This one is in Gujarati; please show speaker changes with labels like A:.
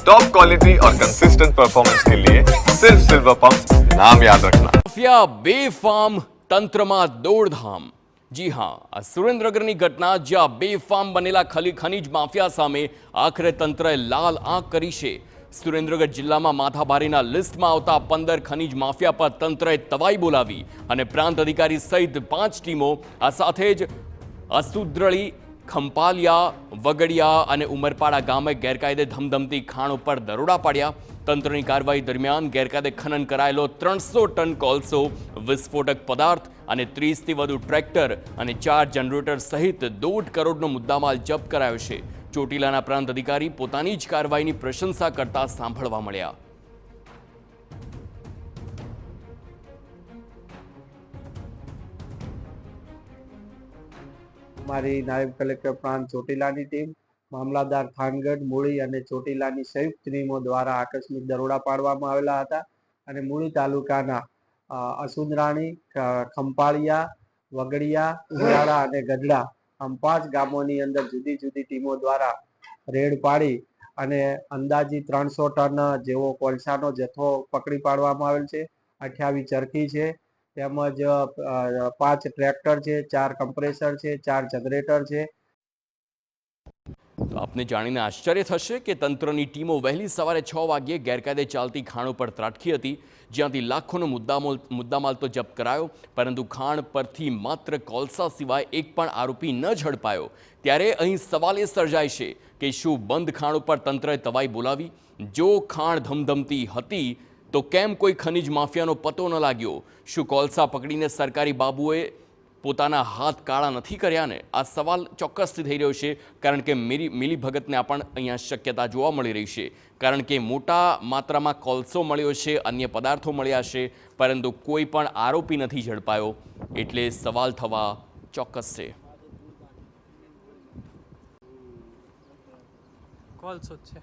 A: टॉप क्वालिटी और कंसिस्टेंट परफॉर्मेंस के लिए सिर्फ सिल्वर पंप नाम याद रखना।
B: માફિયા બેફામ તંત્રમાં દોડધામ। જી હા, આ સુરેન્દ્રનગરની ઘટના જ્યાં બેફામ બનેલા ખનીજ માફિયા સામે આખરે તંત્રએ લાલ આંખ કરી છે। સુરેન્દ્રનગર જિલ્લામાં માથાભારેના લિસ્ટમાં આવતા 15 ખનીજ માફિયા પર તંત્રએ તવાઈ બોલાવી અને પ્રાંત અધિકારી સહિત 5 ટીમો આ સાથે જ અસુદ્રળી, ખંપાલિયા, વગડિયા અને ઉમરપાડા ગામે ગેરકાયદે ધમધમતી ખાણ ઉપર દરોડા પાડ્યા। તંત્રની કાર્યવાહી દરમિયાન ગેરકાયદે ખનન કરાયેલો 300 ટન કોલસો, વિસ્ફોટક પદાર્થ અને 30થી વધુ ટ્રેક્ટર અને 4 જનરેટર સહિત 1.5 કરોડનો મુદ્દામાલ જપ્ત કરાયો છે। ચોટીલાના પ્રાંત અધિકારી પોતાની જ કાર્યવાહીની પ્રશંસા કરતા સાંભળવા મળ્યા।
C: हमारी नायब कलेक्टर प्रांत ચોટીલાની ટીમ, મામલાદાર થાનગઢ, મૂળી અને ચોટીલાની સંયુક્ત ટીમો દ્વારા આકસ્મિક દરોડા પાડવામાં આવેલા હતા અને મૂળી તાલુકાના અસુંદરાણી, ખંપાળિયા, વગડિયા, ઉરાળા અને ગઢડા આમ 5 ગામોની અંદર જુદી જુદી ટીમો દ્વારા રેડ પાડી અને અંદાજિત 300 ટન જેવો કોલસાનો જથ્થો પકડી પાડવામાં આવેલ છે। 28 ચરખી છે, તેમજ 5 ટ્રેક્ટર છે, 4 કમ્પ્રેસર છે, 4 જનરેટર છે।
B: તો આપને જાણીને આશ્ચર્ય થશે કે તંત્રની ટીમો વહેલી સવારે 6 વાગ્યે ગેરકાયદે ચાલતી ખાણો પર ત્રાટકી હતી, જ્યાંથી લાખોનો મુદ્દામાલ તો જપ્ત કરાયો, પરંતુ ખાણ પરથી માત્ર કોલસા સિવાય એક પણ આરોપી ન ઝડપાયો। ત્યારે અહીં સવાલ એ સર્જાય છે કે શું બંધ ખાણ ઉપર તંત્રએ તવાઈ બોલાવી? જો ખાણ ધમધમતી હતી તો કેમ કોઈ ખનીજ માફિયાનો પતો ન લાગ્યો? શું કોલસા પકડીને સરકારી બાબુએ પોતાના હાથ કાળા નથી કર્યા ને? આ સવાલ ચોક્કસથી થઈ રહ્યો છે, કારણ કે મિલીભગતને પણ અહીંયા શક્યતા જોવા મળી રહી છે, કારણ કે મોટા માત્રામાં કોલસો મળ્યો છે, અન્ય પદાર્થો મળ્યા છે, પરંતુ કોઈ પણ આરોપી નથી ઝડપાયો, એટલે સવાલ થવા ચોક્કસ છે।
D: કોલસો છે।